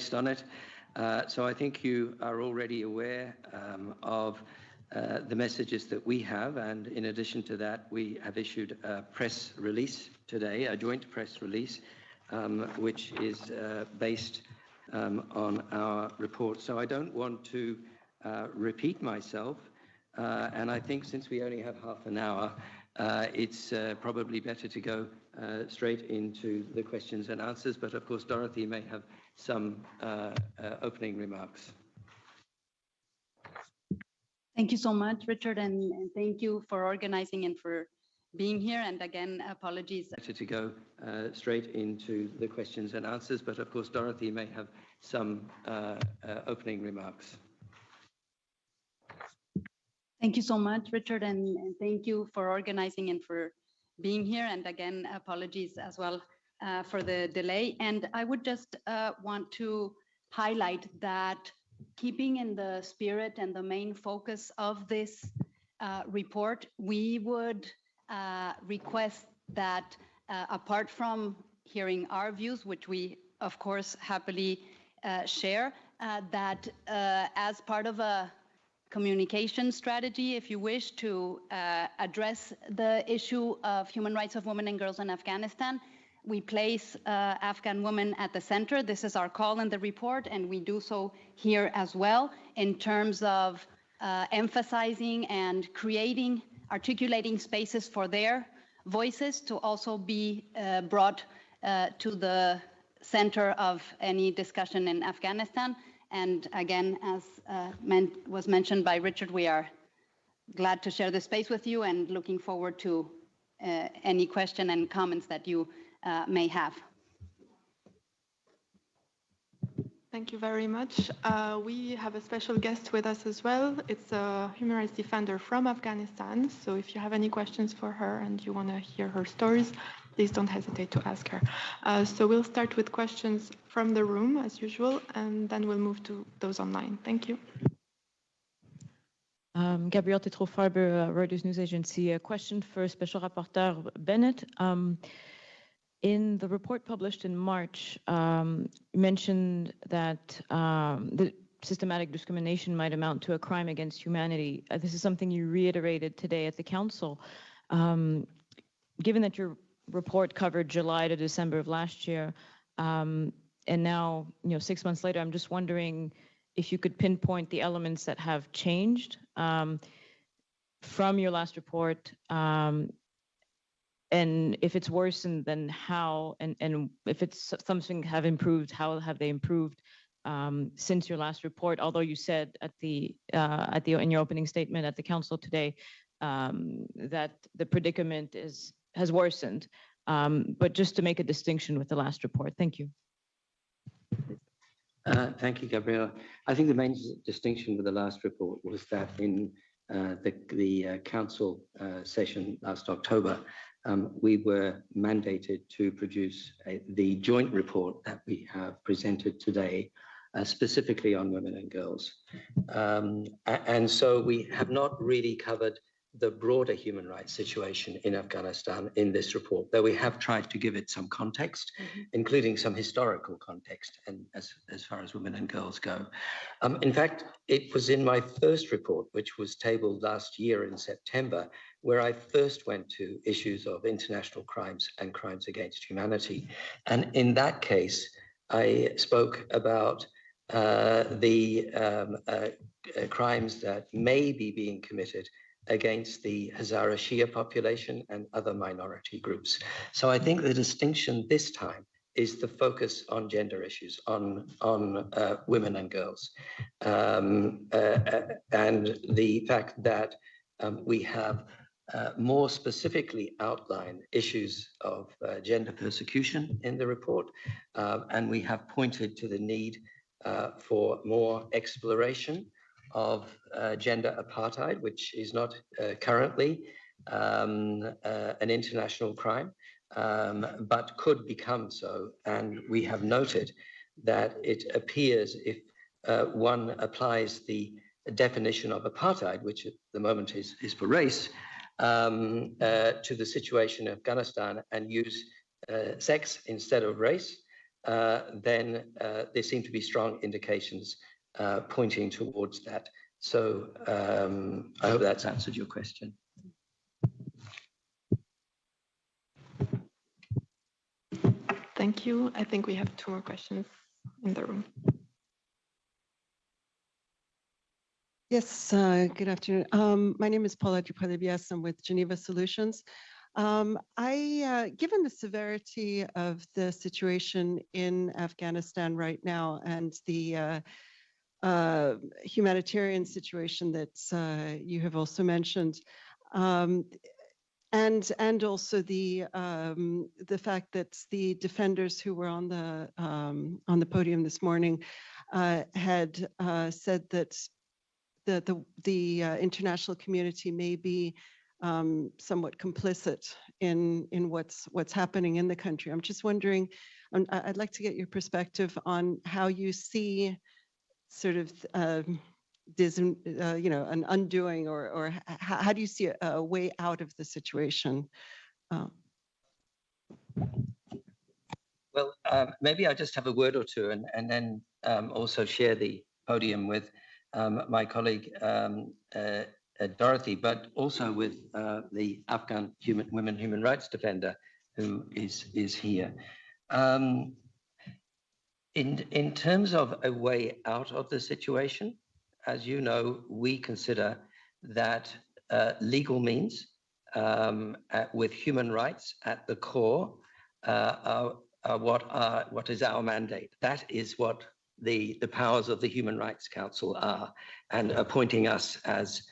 based on it. So I think you are already aware of the messages that we have, and in addition to that, we have issued a press release today, a joint press release, which is based on our report. So I don't want to repeat myself, and I think since we only have half an hour, it's probably better to go straight into the questions and answers, but of course Dorothy may have some opening remarks. Thank you so much, Richard, and thank you for organizing and for being here. And again, apologies. To go straight into the questions and answers, but of course Dorothy may have some opening remarks. Thank you so much, Richard, and thank you for organizing and for being here. And again, apologies as well for the delay. And I would just want to highlight that keeping in the spirit and the main focus of this report, we would request that apart from hearing our views, which we of course happily share, that as part of a communication strategy, if you wish, to address the issue of human rights of women and girls in Afghanistan, we place Afghan women at the center. This is our call in the report, and we do so here as well in terms of emphasizing and articulating spaces for their voices to also be brought to the center of any discussion in Afghanistan. And again, as was mentioned by Richard, we are glad to share this space with you and looking forward to any question and comments that you may have. Thank you very much. We have a special guest with us as well. It's a human rights defender from Afghanistan. So if you have any questions for her and you want to hear her stories, please don't hesitate to ask her. So we'll start with questions from the room as usual, and then we'll move to those online. Thank you. Gabrielle Tétrault-Farber, Reuters News Agency. A question for Special Rapporteur Bennett. In the report published in March, you mentioned that the systematic discrimination might amount to a crime against humanity. This is something you reiterated today at the Council. Given that your report covered July to December of last year, and now 6 months later, I'm just wondering if you could pinpoint the elements that have changed from your last report, and if it's worsened, then how, and if it's something have improved, how have they improved since your last report? Although you said in your opening statement at the Council today that the predicament has worsened, but just to make a distinction with the last report. Thank you. Thank you, Gabrielle. I think the main distinction with the last report was that in the Council session last October, we were mandated to produce the joint report that we have presented today, specifically on women and girls. And so we have not really covered the broader human rights situation in Afghanistan in this report, though we have tried to give it some context, including some historical context, and as far as women and girls go. In fact, it was in my first report, which was tabled last year in September, where I first went to issues of international crimes and crimes against humanity. And in that case, I spoke about the crimes that may be being committed against the Hazara Shia population and other minority groups. So I think the distinction this time is the focus on gender issues, on women and girls. And the fact that we have more specifically outlined issues of gender persecution in the report, and we have pointed to the need for more exploration of gender apartheid, which is not currently an international crime, but could become so. And we have noted that it appears if one applies the definition of apartheid, which at the moment is for race, to the situation in Afghanistan and use sex instead of race, then there seem to be strong indications pointing towards that. So I hope that's answered your question. Thank you. I think we have 2 more questions in the room. Yes, good afternoon. My name is Paula. I'm with Geneva Solutions. Given the severity of the situation in Afghanistan right now and the humanitarian situation that you have also mentioned, and also the fact that the defenders who were on the podium this morning had said that the international community may be somewhat complicit in what's happening in the country. I'm just wondering, I'd like to get your perspective on how you see sort of an undoing, or how do you see a way out of the situation? Well, maybe I'll just have a word or two and then also share the podium with my colleague Dorothy, but also with the Afghan women human rights defender who is here. In terms of a way out of the situation, as you know, we consider that legal means with human rights at the core are what is our mandate. That is what the powers of the Human Rights Council are, and appointing us as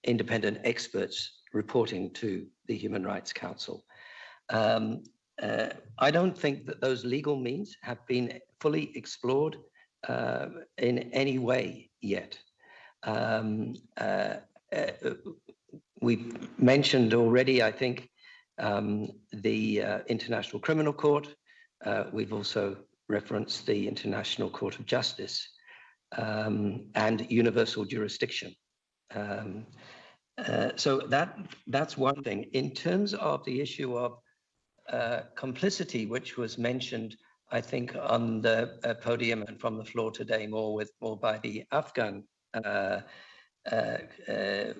independent experts reporting to the Human Rights Council. I don't think that those legal means have been fully explored in any way yet. We mentioned already, I think, the International Criminal Court. We've also referenced the International Court of Justice and universal jurisdiction. So that's one thing. In terms of the issue of complicity, which was mentioned, I think, on the podium and from the floor today, more by the Afghan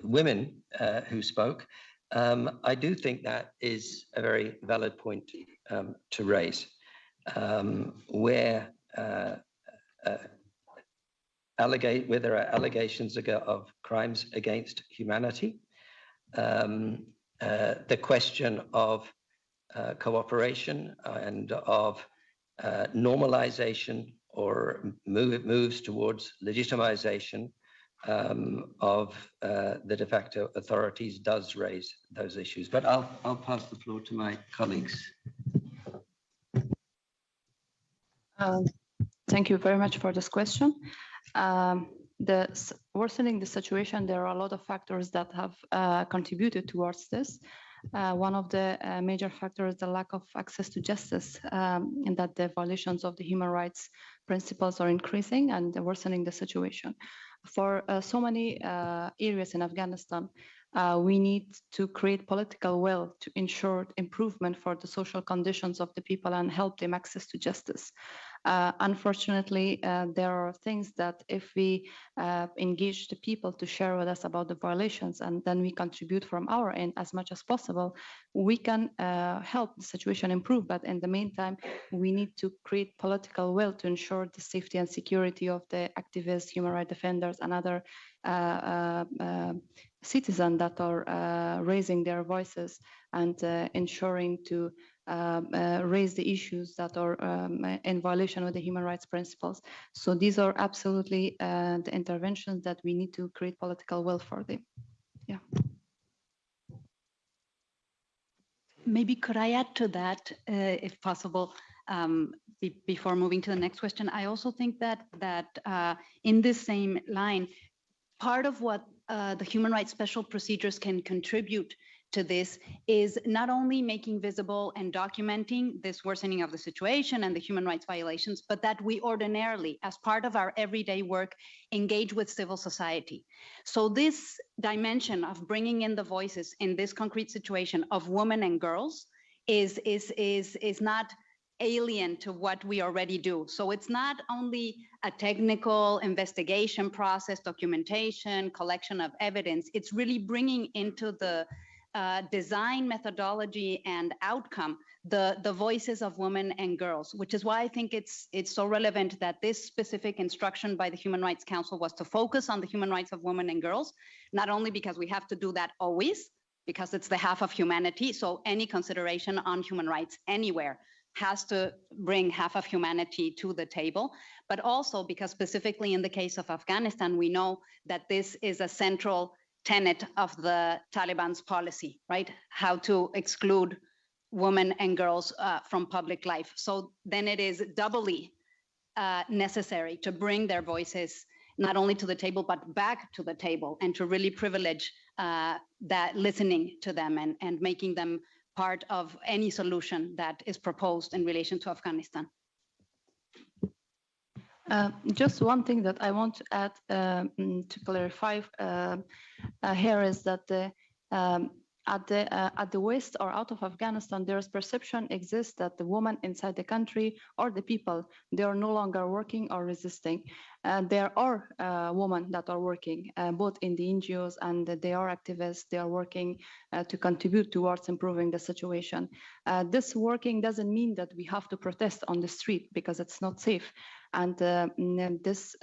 women who spoke, I do think that is a very valid point to raise, where there are allegations of crimes against humanity, the question of cooperation and of normalization or moves towards legitimization of the de facto authorities does raise those issues. But I'll pass the floor to my colleagues. Thank you very much for this question. Worsening the situation, there are a lot of factors that have contributed towards this. One of the major factors is the lack of access to justice, and that the violations of the human rights principles are increasing and worsening the situation. For so many areas in Afghanistan, we need to create political will to ensure improvement for the social conditions of the people and help them access to justice. Unfortunately, there are things that if we engage the people to share with us about the violations, and then we contribute from our end as much as possible, we can help the situation improve. But in the meantime, we need to create political will to ensure the safety and security of the activists, human rights defenders, and other citizens that are raising their voices and ensuring to raise the issues that are in violation of the human rights principles. So these are absolutely the interventions that we need to create political will for them. Yeah. Maybe could I add to that, if possible, before moving to the next question? I also think that in this same line, part of what the human rights special procedures can contribute to this is not only making visible and documenting this worsening of the situation and the human rights violations, but that we ordinarily, as part of our everyday work, engage with civil society. So this dimension of bringing in the voices in this concrete situation of women and girls is not alien to what we already do. So it's not only a technical investigation process, documentation, collection of evidence, it's really bringing into the design methodology and outcome the voices of women and girls, which is why I think it's so relevant that this specific instruction by the Human Rights Council was to focus on the human rights of women and girls, not only because we have to do that always, because it's the half of humanity, so any consideration on human rights anywhere has to bring half of humanity to the table, but also because specifically in the case of Afghanistan, we know that this is a central tenet of the Taliban's policy, right? How to exclude women and girls from public life. So then it is doubly necessary to bring their voices not only to the table, but back to the table, and to really privilege that listening to them and making them part of any solution that is proposed in relation to Afghanistan. Just one thing that I want to add to clarify here is that at the west or out of Afghanistan, there's perception exists that the woman inside the country or the people, they are no longer working or resisting. There are women that are working both in the NGOs, and they are activists. They are working to contribute towards improving the situation. This working doesn't mean that we have to protest on the street because it's not safe. And this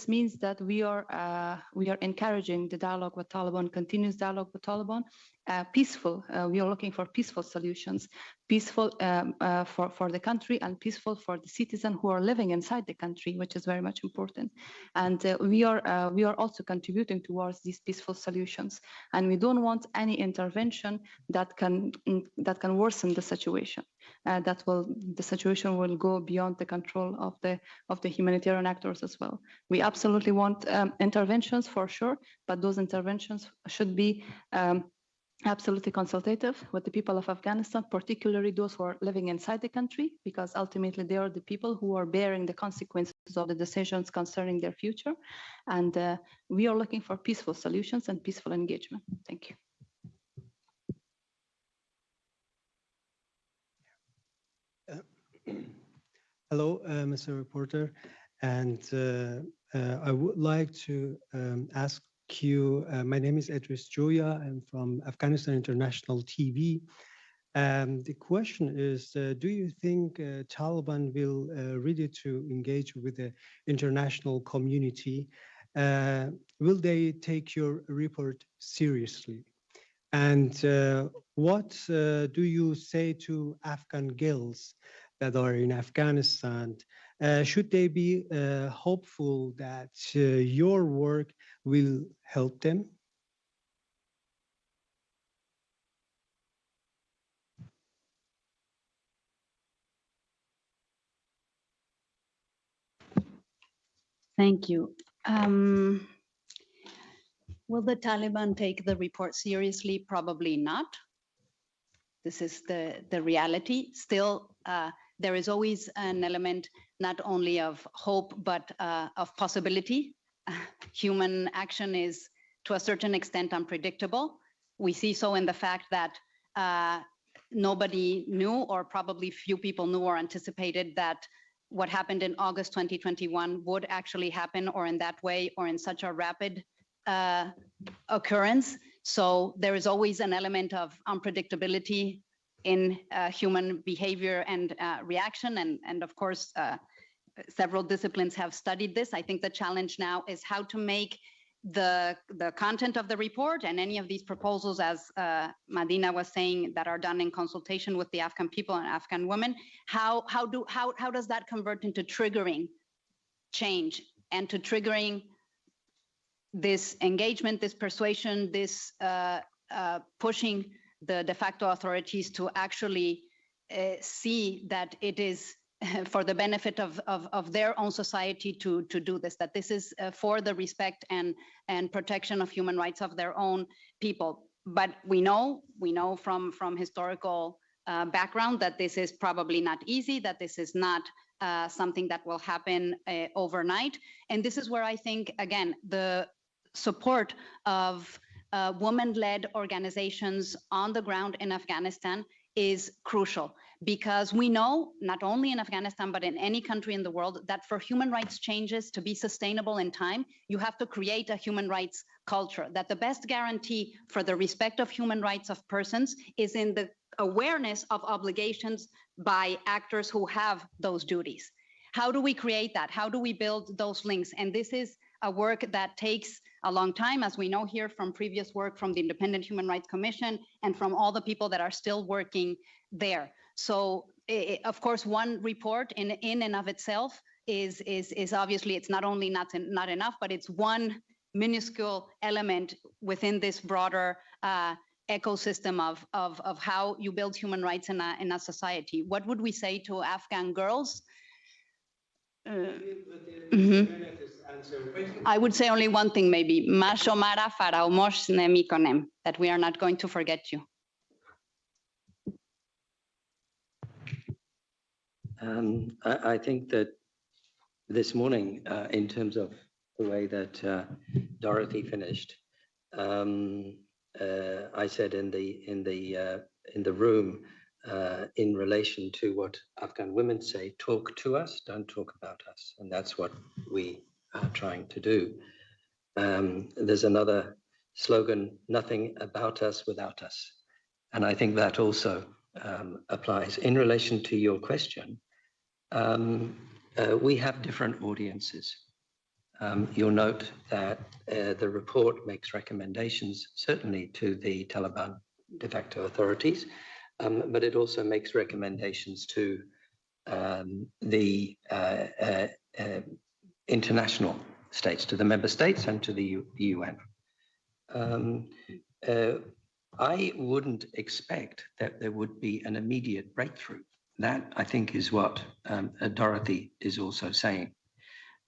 means that we are encouraging the dialogue with Taliban, continuous dialogue with Taliban, peaceful. We are looking for peaceful solutions, peaceful for the country and peaceful for the citizens who are living inside the country, which is very much important. And we are also contributing towards these peaceful solutions. And we don't want any intervention that can worsen the situation. The situation will go beyond the control of the humanitarian actors as well. We absolutely want interventions for sure, but those interventions should be absolutely consultative with the people of Afghanistan, particularly those who are living inside the country, because ultimately they are the people who are bearing the consequences of the decisions concerning their future. And we are looking for peaceful solutions and peaceful engagement. Thank you. Hello, Mr. Reporter, and I would like to ask you, my name is Edris. I'm from Afghanistan International TV. The question is, do you think Taliban will ready to engage with the international community? Will they take your report seriously? And what do you say to Afghan girls that are in Afghanistan? Should they be hopeful that your work will help them? Thank you. Will the Taliban take the report seriously? Probably not. This is the reality. Still, there is always an element not only of hope, but of possibility. Human action is, to a certain extent, unpredictable. We see so in the fact that nobody knew, or probably few people knew or anticipated, that what happened in August 2021 would actually happen, or in that way, or in such a rapid occurrence. So there is always an element of unpredictability in human behavior and reaction. And of course, several disciplines have studied this. I think the challenge now is how to make the content of the report and any of these proposals, as Madina was saying, that are done in consultation with the Afghan people and Afghan women, how does that convert into triggering change and to triggering this engagement, this persuasion, this pushing the de facto authorities to actually see that it is for the benefit of their own society to do this, that this is for the respect and protection of human rights of their own people. But we know from historical background that this is probably not easy, that this is not something that will happen overnight. And this is where I think, again, the support of women-led organizations on the ground in Afghanistan is crucial, because we know, not only in Afghanistan, but in any country in the world, that for human rights changes to be sustainable in time, you have to create a human rights culture, that the best guarantee for the respect of human rights of persons is in the awareness of obligations by actors who have those duties. How do we create that? How do we build those links? And this is a work that takes a long time, as we know here from previous work from the Independent Human Rights Commission and from all the people that are still working there. So, of course, one report in and of itself is obviously, it's not only not enough, but it's one minuscule element within this broader ecosystem of how you build human rights in a society. What would we say to Afghan girls? I would say only one thing, maybe, that we are not going to forget you. I think that this morning, in terms of the way that Dorothy finished, I said in the room, in relation to what Afghan women say, talk to us, don't talk about us. And that's what we are trying to do. There's another slogan, nothing about us without us. And I think that also applies. In relation to your question, we have different audiences. You'll note that the report makes recommendations, certainly to the Taliban de facto authorities, but it also makes recommendations to the international states, to the member states and to the UN. I wouldn't expect that there would be an immediate breakthrough. That, I think, is what Dorothy is also saying.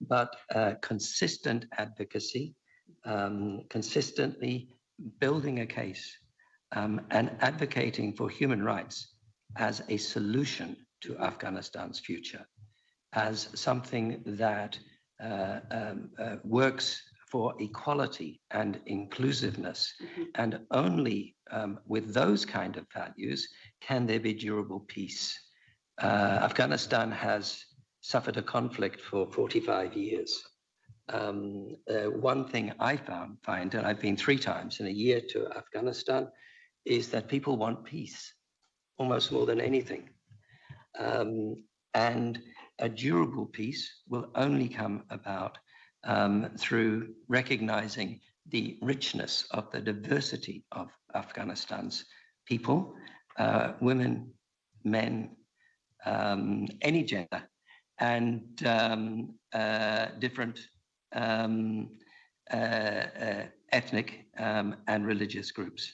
But consistent advocacy, consistently building a case and advocating for human rights as a solution to Afghanistan's future, as something that works for equality and inclusiveness. And only with those kind of values can there be durable peace. Afghanistan has suffered a conflict for 45 years. One thing I find, and I've been 3 times in a year to Afghanistan, is that people want peace almost more than anything. And a durable peace will only come about through recognizing the richness of the diversity of Afghanistan's people, women, men, any gender, and different ethnic and religious groups.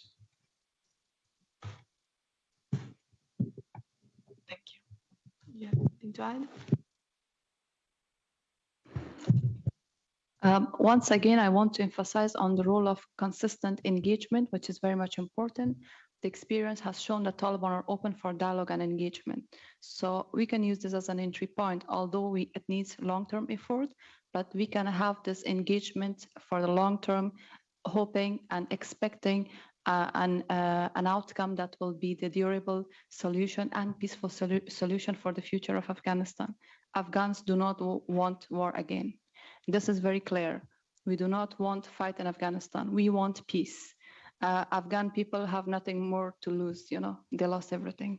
Thank you. You have anything to add? Once again, I want to emphasize on the role of consistent engagement, which is very much important. The experience has shown that Taliban are open for dialogue and engagement. So we can use this as an entry point, although it needs long-term effort, but we can have this engagement for the long term, hoping and expecting an outcome that will be the durable solution and peaceful solution for the future of Afghanistan. Afghans do not want war again. This is very clear. We do not want fight in Afghanistan. We want peace. Afghan people have nothing more to lose, you know, they lost everything.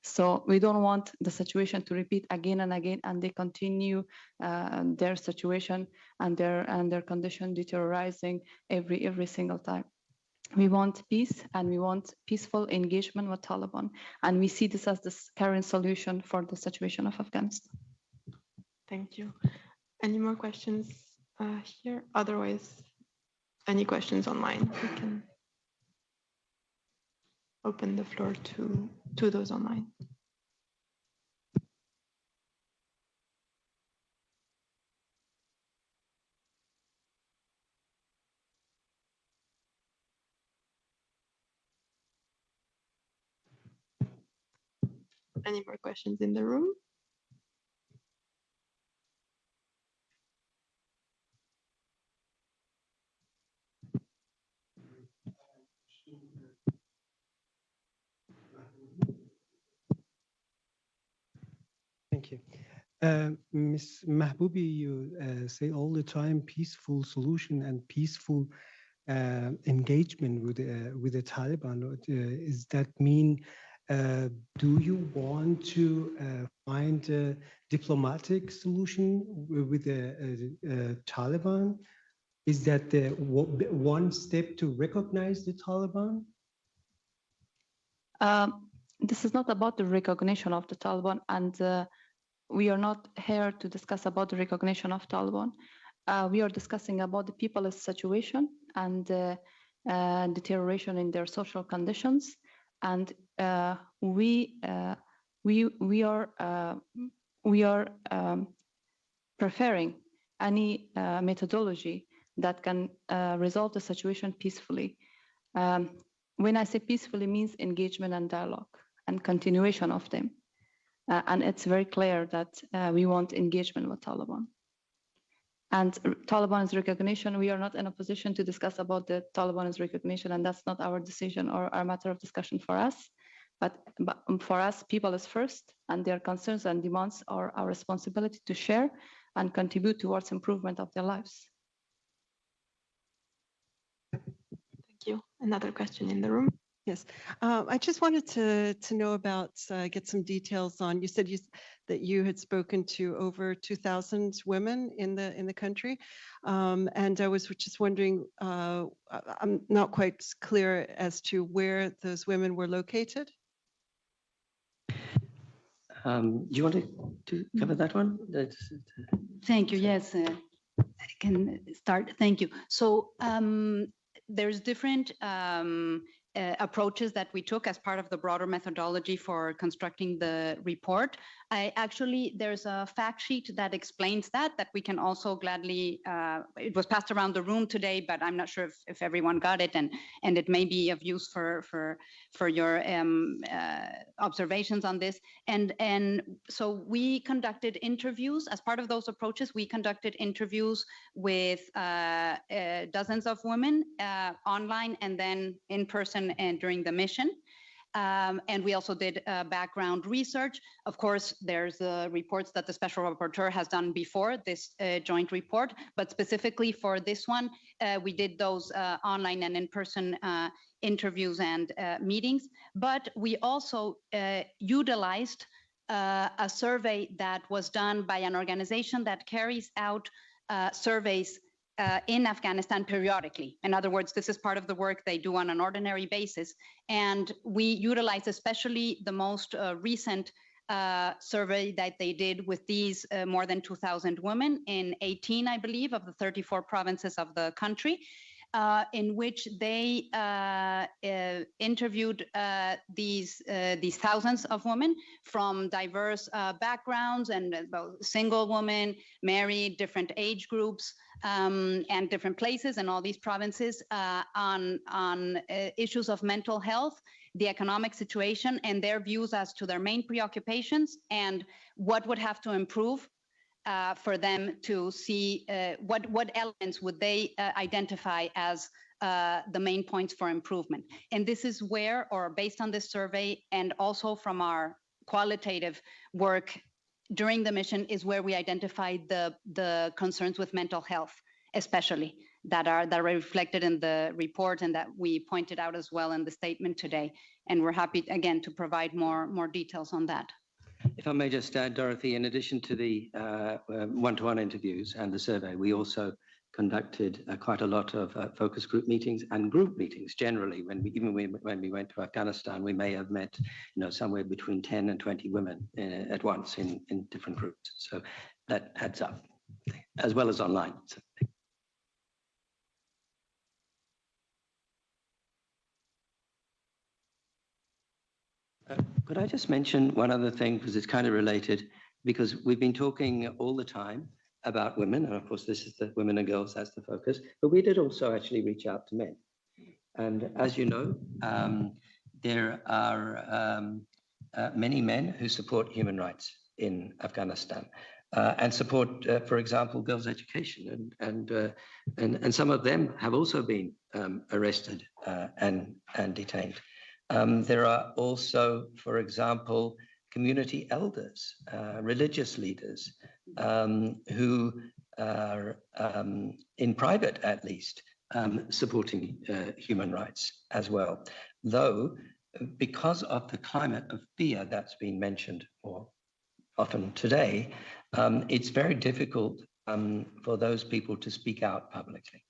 So we don't want the situation to repeat again and again, and they continue their situation and their condition deteriorating every single time. We want peace and we want peaceful engagement with Taliban, and we see this as the current solution for the situation of Afghanistan. Thank you. Any more questions here? Otherwise, any questions online? We can open the floor to those online. Any more questions in the room? Thank you. Ms. Mahboubi, you say all the time peaceful solution and peaceful engagement with the Taliban. Does that mean, do you want to find a diplomatic solution with the Taliban? Is that the one step to recognize the Taliban? This is not about the recognition of the Taliban, and we are not here to discuss about the recognition of Taliban. We are discussing about the people's situation and deterioration in their social conditions, and we are preferring any methodology that can resolve the situation peacefully. When I say peacefully, means engagement and dialogue and continuation of them. And it's very clear that we want engagement with Taliban. And Taliban's recognition, we are not in a position to discuss about the Taliban's recognition, and that's not our decision or our matter of discussion for us. But for us, people is first, and their concerns and demands are our responsibility to share and contribute towards improvement of their lives. Thank you. Another question in the room. Yes, I just wanted to know about, get some details on, you said that you had spoken to over 2,000 women in the country. And I was just wondering, I'm not quite clear as to where those women were located. Do you want to cover that one? Thank you. Yes, I can start. Thank you. So there's different approaches that we took as part of the broader methodology for constructing the report. There's a fact sheet that explains that we can also gladly, it was passed around the room today, but I'm not sure if everyone got it, and it may be of use for your observations on this. And so we conducted interviews. As part of those approaches, we conducted interviews with dozens of women online and then in person and during the mission. And we also did background research. Of course, there's the reports that the Special Rapporteur has done before this joint report, but specifically for this one, we did those online and in-person interviews and meetings. But we also utilized a survey that was done by an organization that carries out surveys in Afghanistan periodically. In other words, this is part of the work they do on an ordinary basis. And we utilize especially the most recent survey that they did with these more than 2,000 women in 18, I believe, of the 34 provinces of the country, in which they interviewed these thousands of women from diverse backgrounds, and single women, married, different age groups, and different places in all these provinces on issues of mental health, the economic situation, and their views as to their main preoccupations and what would have to improve for them to see what elements would they identify as the main points for improvement. And this is where, or based on this survey and also from our qualitative work during the mission, is where we identified the concerns with mental health, especially that are reflected in the report and that we pointed out as well in the statement today. And we're happy again to provide more details on that. If I may just add, Dorothy, in addition to the one-to-one interviews and the survey, we also conducted quite a lot of focus group meetings and group meetings generally. When we went to Afghanistan, we may have met, somewhere between 10 and 20 women at once in different groups. So that adds up, as well as online. So. Could I just mention one other thing, because it's kind of related, because we've been talking all the time about women, and of course this is the women and girls, that's the focus, but we did also actually reach out to men. And as you know, there are many men who support human rights in Afghanistan and support, for example, girls' education, and some of them have also been arrested and detained. There are also, for example, community elders, religious leaders, who are, in private at least, supporting human rights as well. Though, because of the climate of fear that's been mentioned more often today, it's very difficult for those people to speak out publicly.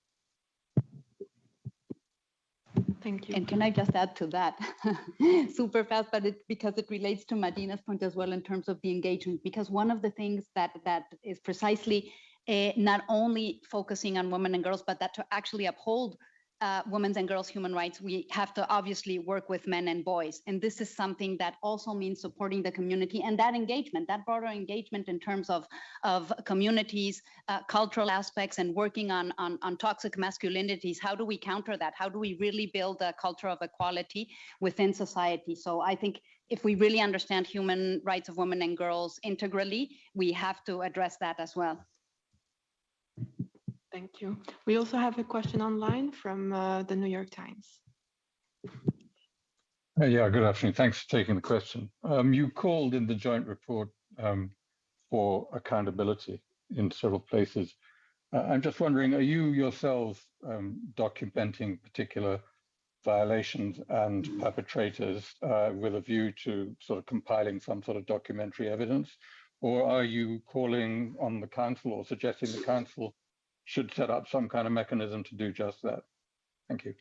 Thank you. And can I just add to that super fast, but because it relates to Madina's point as well in terms of the engagement, because one of the things that is precisely not only focusing on women and girls, but that to actually uphold women's and girls' human rights, we have to obviously work with men and boys. And this is something that also means supporting the community and that engagement, that broader engagement in terms of communities, cultural aspects, and working on toxic masculinities. How do we counter that? How do we really build a culture of equality within society? So I think if we really understand human rights of women and girls integrally, we have to address that as well. Thank you. We also have a question online from the New York Times. Yeah, good afternoon. Thanks for taking the question. You called in the joint report for accountability in several places. I'm just wondering, are you yourselves documenting particular violations and perpetrators with a view to sort of compiling some sort of documentary evidence? Or are you calling on the council or suggesting the council should set up some kind of mechanism to do just that? Thank you.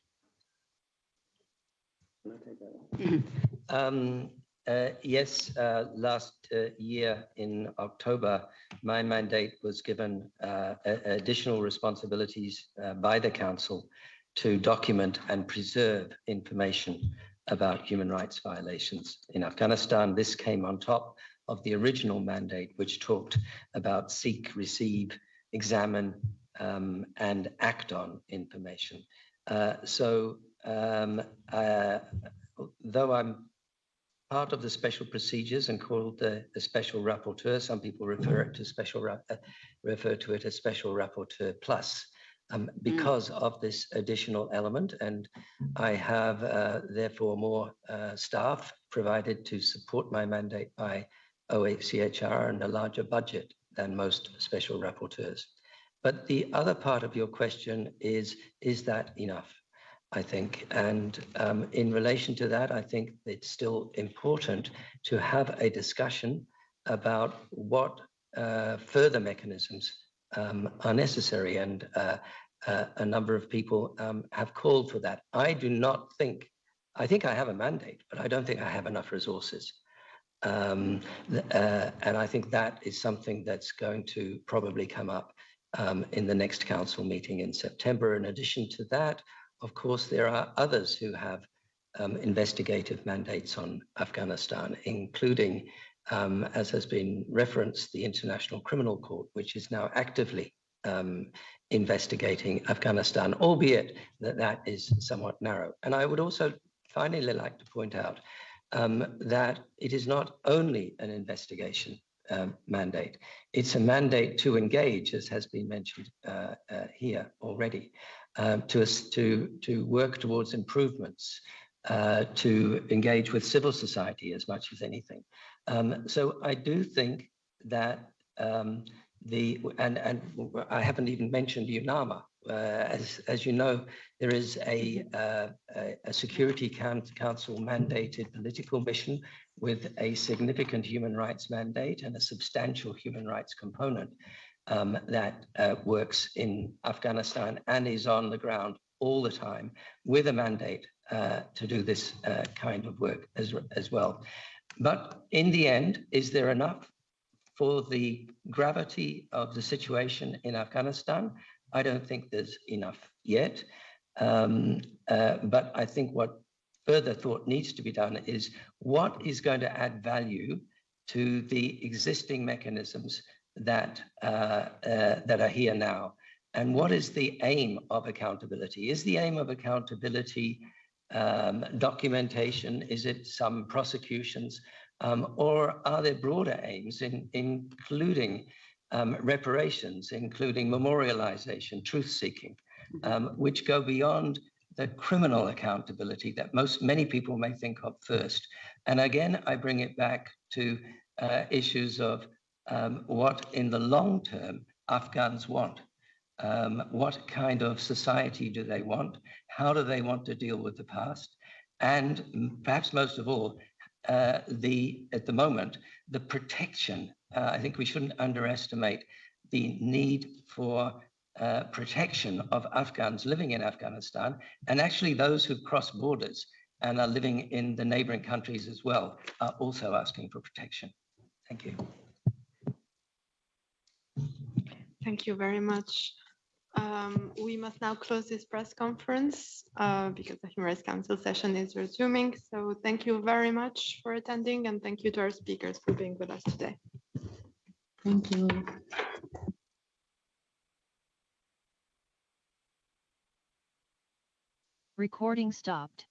Yes, last year in October, my mandate was given additional responsibilities by the council to document and preserve information about human rights violations in Afghanistan. This came on top of the original mandate, which talked about seek, receive, examine, and act on information. Though I'm part of the special procedures and called the Special Rapporteur, some people refer to it as Special Rapporteur Plus, because of this additional element, and I have therefore more staff provided to support my mandate by OHCHR and a larger budget than most special rapporteurs. But the other part of your question is that enough, I think? And in relation to that, I think it's still important to have a discussion about what further mechanisms are necessary. And a number of people have called for that. I think I have a mandate, but I don't think I have enough resources. And I think that is something that's going to probably come up in the next council meeting in September. In addition to that, of course, there are others who have investigative mandates on Afghanistan, including, as has been referenced, the International Criminal Court, which is now actively investigating Afghanistan, albeit that is somewhat narrow. And I would also finally like to point out that it is not only an investigation mandate. It's a mandate to engage, as has been mentioned here already, to work towards improvements, to engage with civil society as much as anything. So I do think that and I haven't even mentioned UNAMA. As you know, there is a Security Council mandated political mission with a significant human rights mandate and a substantial human rights component that works in Afghanistan and is on the ground all the time with a mandate to do this kind of work as well. But in the end, is there enough for the gravity of the situation in Afghanistan? I don't think there's enough yet. But I think what further thought needs to be done is what is going to add value to the existing mechanisms that are here now, and what is the aim of accountability? Is the aim of accountability documentation? Is it some prosecutions, or are there broader aims, including reparations, including memorialization, truth-seeking, which go beyond the criminal accountability that many people may think of first. And again, I bring it back to issues of what in the long term Afghans want. What kind of society do they want? How do they want to deal with the past? And perhaps most of all, at the moment, the protection. I think we shouldn't underestimate the need for protection of Afghans living in Afghanistan, and actually those who've crossed borders and are living in the neighboring countries as well are also asking for protection. Thank you. Thank you very much. We must now close this press conference because the Human Rights Council session is resuming. So thank you very much for attending, and thank you to our speakers for being with us today. Thank you. Recording stopped.